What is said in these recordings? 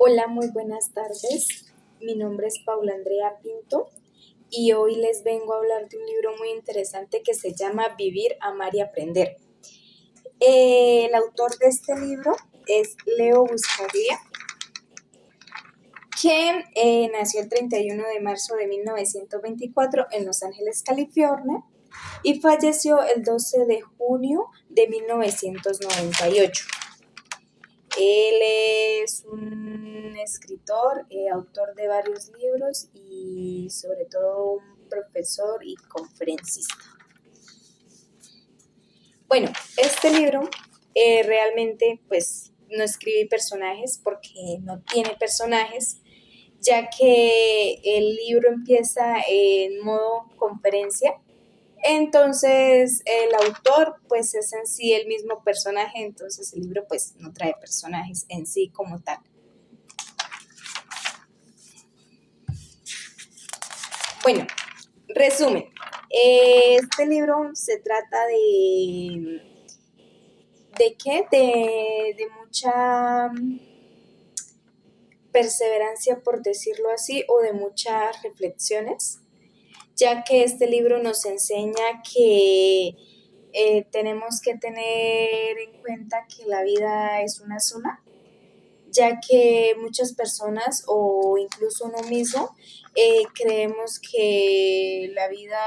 Hola, muy buenas tardes. Mi nombre es Paula Andrea Pinto y hoy les vengo a hablar de un libro muy interesante que se llama Vivir, Amar y Aprender. El autor de este libro es Leo Buscaglia, que nació el 31 de marzo de 1924 en Los Ángeles, California, y falleció el 12 de junio de 1998. Él es un escritor, autor de varios libros y sobre todo un profesor y conferencista. Bueno, este libro realmente pues no escribe personajes porque no tiene personajes, ya que el libro empieza en modo conferencia. Entonces el autor pues es en sí el mismo personaje, entonces el libro pues no trae personajes en sí como tal. Bueno, resumen. Este libro se trata ¿de qué? De mucha perseverancia, por decirlo así, o de muchas reflexiones, ya que este libro nos enseña que tenemos que tener en cuenta que la vida es una sola, ya que muchas personas o incluso uno mismo creemos que la vida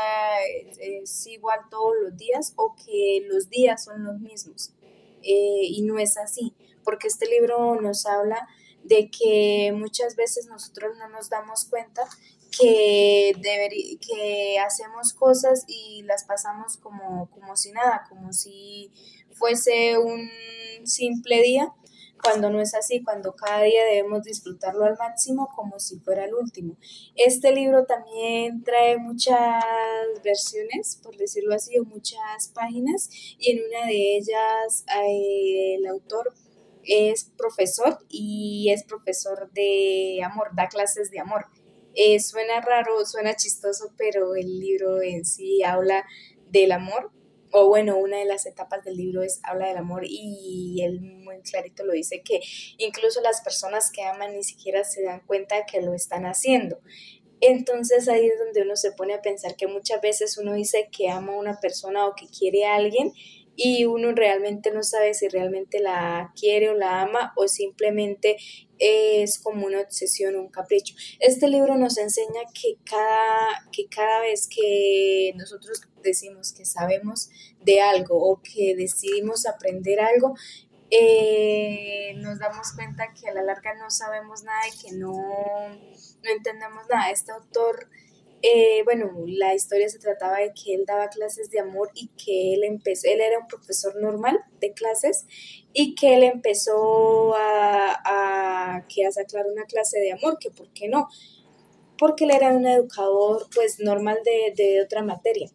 es igual todos los días o que los días son los mismos, y no es así, porque este libro nos habla de que muchas veces nosotros no nos damos cuenta que hacemos cosas y las pasamos como si nada, como si fuese un simple día, cuando no es así, cuando cada día debemos disfrutarlo al máximo como si fuera el último. Este libro también trae muchas versiones, por decirlo así, o muchas páginas, y en una de ellas el autor es profesor y es profesor de amor, da clases de amor. Suena raro, suena chistoso, pero el libro en sí habla del amor, o bueno, una de las etapas del libro habla del amor y él muy clarito lo dice que incluso las personas que aman ni siquiera se dan cuenta de que lo están haciendo. Entonces ahí es donde uno se pone a pensar que muchas veces uno dice que ama a una persona o que quiere a alguien y uno realmente no sabe si realmente la quiere o la ama o simplemente es como una obsesión o un capricho. Este libro nos enseña que cada vez que nosotros decimos que sabemos de algo o que decidimos aprender algo, nos damos cuenta que a la larga no sabemos nada y que no entendemos nada. Este autor, bueno, la historia se trataba de que él daba clases de amor y que él era un profesor normal de clases y que él empezó a sacar una clase de amor, que por qué no, porque él era un educador pues normal de otra materia.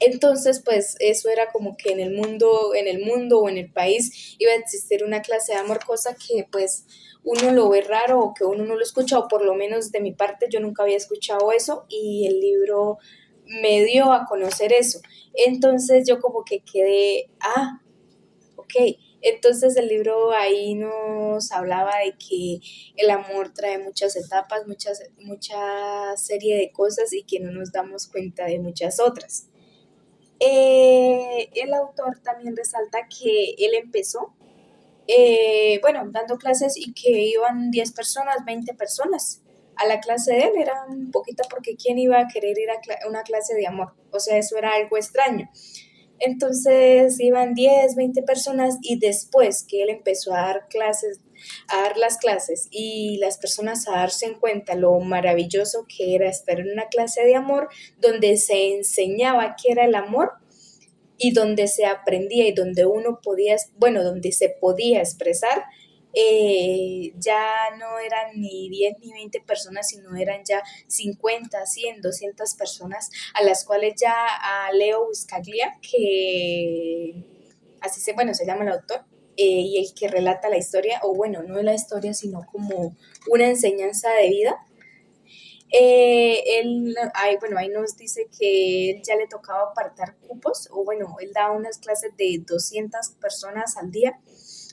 Entonces, pues eso era como que en el mundo o en el país iba a existir una clase de amor, cosa que pues uno lo ve raro o que uno no lo escucha, o por lo menos de mi parte yo nunca había escuchado eso y el libro me dio a conocer eso. Entonces yo como que quedé, ok. Entonces el libro ahí nos hablaba de que el amor trae muchas etapas, mucha serie de cosas y que no nos damos cuenta de muchas otras. El autor también resalta que él empezó, bueno, dando clases y que iban 10 personas, 20 personas. A la clase de él era un poquito porque quién iba a querer ir a una clase de amor. O sea, eso era algo extraño. Entonces iban 10, 20 personas y después que él empezó a dar las clases y las personas a darse en cuenta lo maravilloso que era estar en una clase de amor donde se enseñaba qué era el amor y donde se aprendía y donde uno podía, bueno, donde se podía expresar, ya no eran ni 10 ni 20 personas, sino eran ya 50, 100, 200 personas, a las cuales ya a Leo Buscaglia, que así bueno, se llama el autor, y el que relata la historia, o bueno, no la historia, sino como una enseñanza de vida. Bueno, ahí nos dice que él ya le tocaba apartar cupos, o bueno, él daba unas clases de 200 personas al día,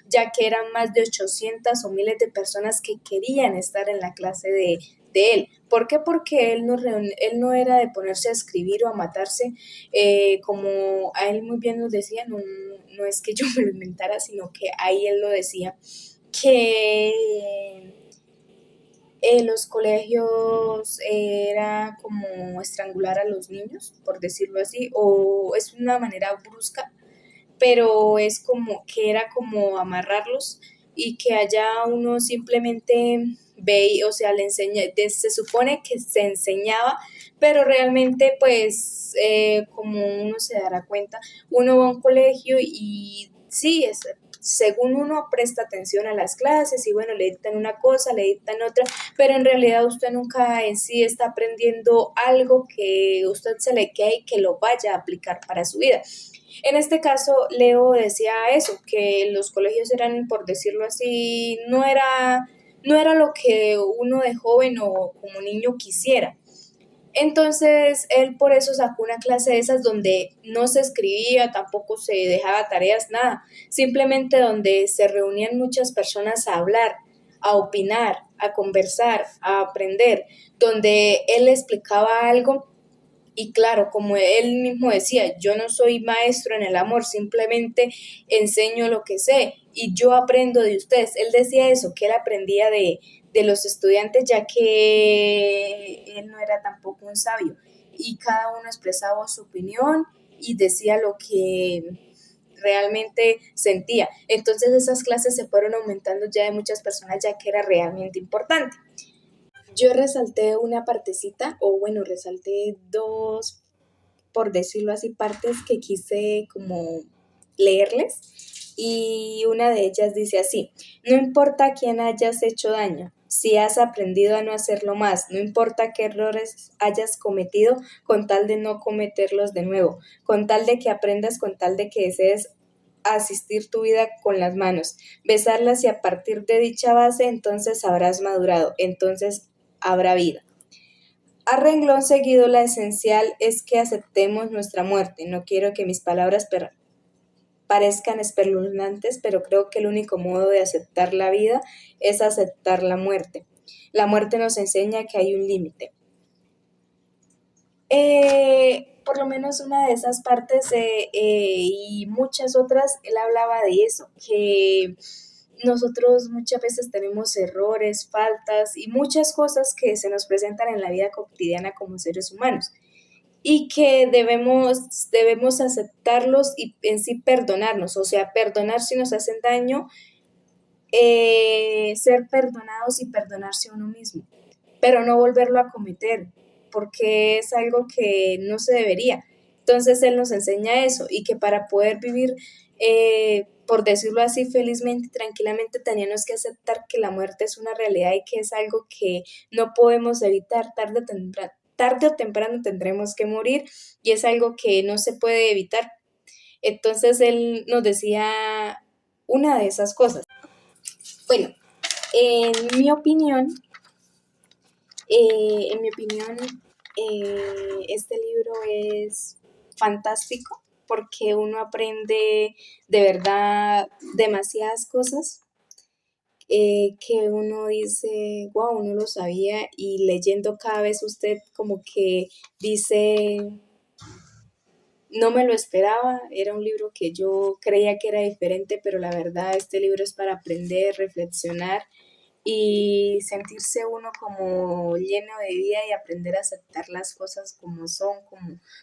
ya que eran más de 800 o miles de personas que querían estar en la clase de él. ¿Por qué? Porque él no era de ponerse a escribir o a matarse, como a él muy bien nos decía, no es que yo me lo inventara, sino que ahí él lo decía, que los colegios era como estrangular a los niños, por decirlo así, o es una manera brusca, pero es como que era como amarrarlos y que allá uno simplemente ve, o sea, le enseña, se supone que se enseñaba, pero realmente pues como uno se dará cuenta, uno va a un colegio y sí, según uno presta atención a las clases y bueno, le dictan una cosa, le dictan otra, pero en realidad usted nunca en sí está aprendiendo algo que usted se le quede y que lo vaya a aplicar para su vida. En este caso, Leo decía eso, que los colegios eran, por decirlo así, no era lo que uno de joven o como niño quisiera. Entonces, él por eso sacó una clase de esas donde no se escribía, tampoco se dejaba tareas, nada, simplemente donde se reunían muchas personas a hablar, a opinar, a conversar, a aprender, donde él explicaba algo y claro, como él mismo decía, yo no soy maestro en el amor, simplemente enseño lo que sé y yo aprendo de ustedes. Él decía eso, que él aprendía de los estudiantes, ya que él no era tampoco un sabio. Y cada uno expresaba su opinión y decía lo que realmente sentía. Entonces esas clases se fueron aumentando ya de muchas personas, ya que era realmente importante. Yo resalté una partecita, o bueno, resalté dos, por decirlo así, partes que quise como leerles. Y una de ellas dice así: no importa a quién hayas hecho daño, si has aprendido a no hacerlo más, no importa qué errores hayas cometido, con tal de no cometerlos de nuevo, con tal de que aprendas, con tal de que desees asistir tu vida con las manos, besarlas y a partir de dicha base entonces habrás madurado, entonces habrá vida. A renglón seguido, la esencial es que aceptemos nuestra muerte. No quiero que mis palabras parezcan espeluznantes, pero creo que el único modo de aceptar la vida es aceptar la muerte. La muerte nos enseña que hay un límite. Por lo menos una de esas partes y muchas otras, él hablaba de eso, que nosotros muchas veces tenemos errores, faltas y muchas cosas que se nos presentan en la vida cotidiana como seres humanos y que debemos aceptarlos y en sí perdonarnos, o sea, perdonar si nos hacen daño, ser perdonados y perdonarse a uno mismo, pero no volverlo a cometer, porque es algo que no se debería. Entonces Él nos enseña eso y que para poder vivir, por decirlo así, felizmente y tranquilamente, teníamos que aceptar que la muerte es una realidad y que es algo que no podemos evitar, tarde o temprano tendremos que morir y es algo que no se puede evitar. Entonces Él nos decía una de esas cosas. Bueno, en mi opinión, en mi opinión, este libro es fantástico porque uno aprende de verdad demasiadas cosas que uno dice, wow, no lo sabía y leyendo cada vez usted como que dice, no me lo esperaba, era un libro que yo creía que era diferente, pero la verdad este libro es para aprender, reflexionar y sentirse uno como lleno de vida y aprender a aceptar las cosas como son,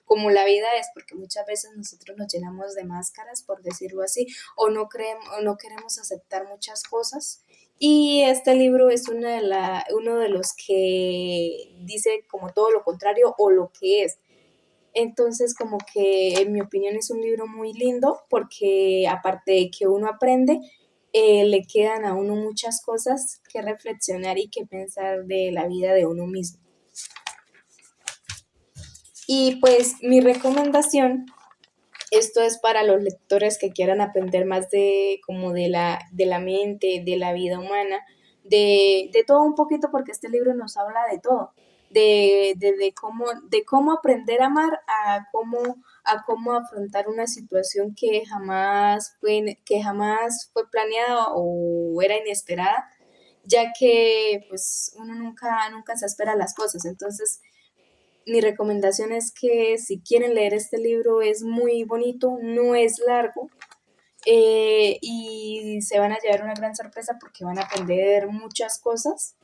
como la vida es, porque muchas veces nosotros nos llenamos de máscaras, por decirlo así, o no queremos aceptar muchas cosas. Y este libro es uno de los que dice como todo lo contrario o lo que es. Entonces, como que en mi opinión es un libro muy lindo porque aparte de que uno aprende, le quedan a uno muchas cosas que reflexionar y que pensar de la vida de uno mismo. Y pues mi recomendación, esto es para los lectores que quieran aprender más de como de la mente, de la vida humana, de todo un poquito porque este libro nos habla de todo. de cómo aprender a amar a cómo afrontar una situación que jamás fue planeada o era inesperada, ya que pues uno nunca se espera las cosas. Entonces, mi recomendación es que si quieren leer este libro es muy bonito, no es largo, y se van a llevar una gran sorpresa porque van a aprender muchas cosas.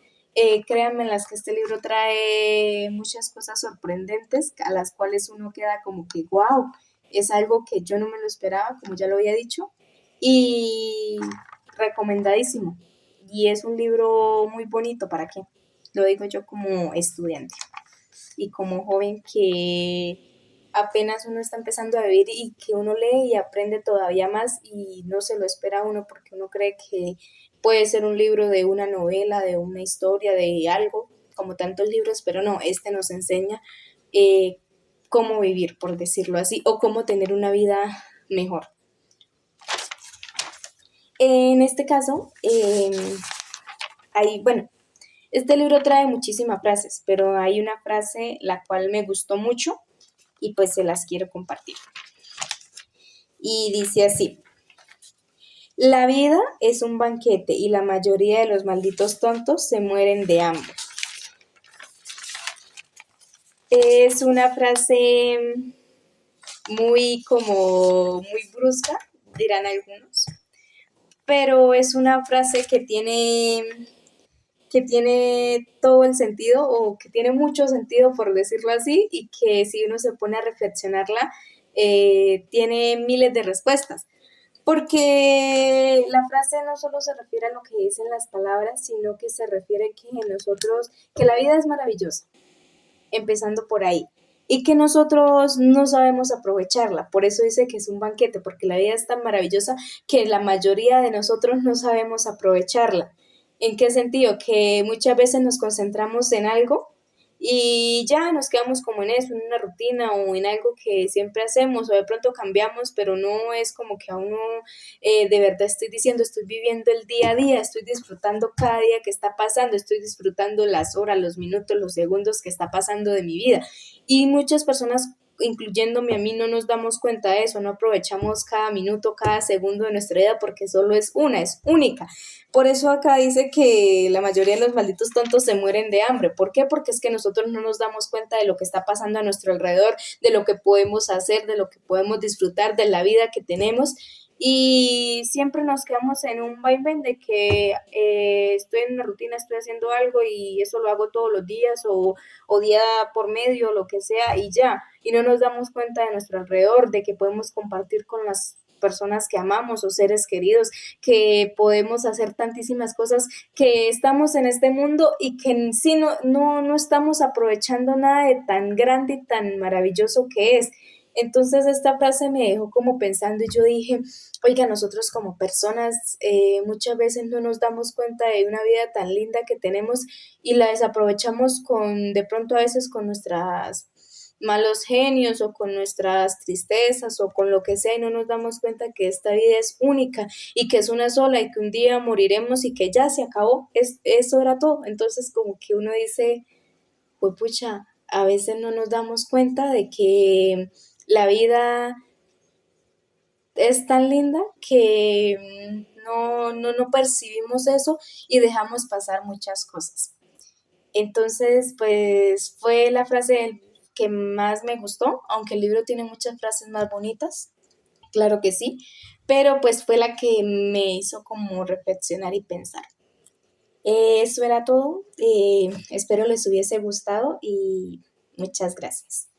Créanme en las que este libro trae muchas cosas sorprendentes a las cuales uno queda como que wow, es algo que yo no me lo esperaba, como ya lo había dicho, y recomendadísimo. Y es un libro muy bonito, ¿para qué? Lo digo yo como estudiante y como joven que apenas uno está empezando a vivir y que uno lee y aprende todavía más y no se lo espera uno porque uno cree que puede ser un libro de una novela, de una historia, de algo, como tantos libros, pero no, este nos enseña eh, cómo vivir, por decirlo así, o cómo tener una vida mejor. En este caso, bueno, este libro trae muchísimas frases, pero hay una frase la cual me gustó mucho y pues se las quiero compartir. Y dice así: la vida es un banquete y la mayoría de los malditos tontos se mueren de hambre. Es una frase muy brusca, dirán algunos, pero es una frase que tiene todo el sentido o que tiene mucho sentido, por decirlo así, y que si uno se pone a reflexionarla, tiene miles de respuestas. Porque la frase no solo se refiere a lo que dicen las palabras, sino que se refiere que la vida es maravillosa, empezando por ahí, y que nosotros no sabemos aprovecharla. Por eso dice que es un banquete, porque la vida es tan maravillosa que la mayoría de nosotros no sabemos aprovecharla. ¿En qué sentido? Que muchas veces nos concentramos en algo y ya nos quedamos como en eso, en una rutina o en algo que siempre hacemos o de pronto cambiamos, pero no es como que a uno de verdad estoy diciendo, estoy viviendo el día a día, estoy disfrutando cada día que está pasando, estoy disfrutando las horas, los minutos, los segundos que está pasando de mi vida. Y muchas personas, incluyéndome a mí, no nos damos cuenta de eso, no aprovechamos cada minuto, cada segundo de nuestra vida porque solo es una, es única. Por eso acá dice que la mayoría de los malditos tontos se mueren de hambre. ¿Por qué? Porque es que nosotros no nos damos cuenta de lo que está pasando a nuestro alrededor, de lo que podemos hacer, de lo que podemos disfrutar, de la vida que tenemos. Y siempre nos quedamos en un vaivén de que estoy en una rutina, estoy haciendo algo y eso lo hago todos los días o día por medio, lo que sea, y ya. Y no nos damos cuenta de nuestro alrededor, de que podemos compartir con las personas que amamos o seres queridos, que podemos hacer tantísimas cosas, que estamos en este mundo y que en sí no estamos aprovechando nada de tan grande y tan maravilloso que es. Entonces esta frase me dejó como pensando y yo dije, oiga, nosotros como personas muchas veces no nos damos cuenta de una vida tan linda que tenemos y la desaprovechamos de pronto a veces con nuestras malos genios o con nuestras tristezas o con lo que sea y no nos damos cuenta que esta vida es única y que es una sola y que un día moriremos y que ya se acabó, eso era todo. Entonces como que uno dice, pues pucha, a veces no nos damos cuenta de que la vida es tan linda que no percibimos eso y dejamos pasar muchas cosas. Entonces, pues fue la frase que más me gustó, aunque el libro tiene muchas frases más bonitas, claro que sí, pero pues fue la que me hizo como reflexionar y pensar. Eso era todo, espero les hubiese gustado y muchas gracias.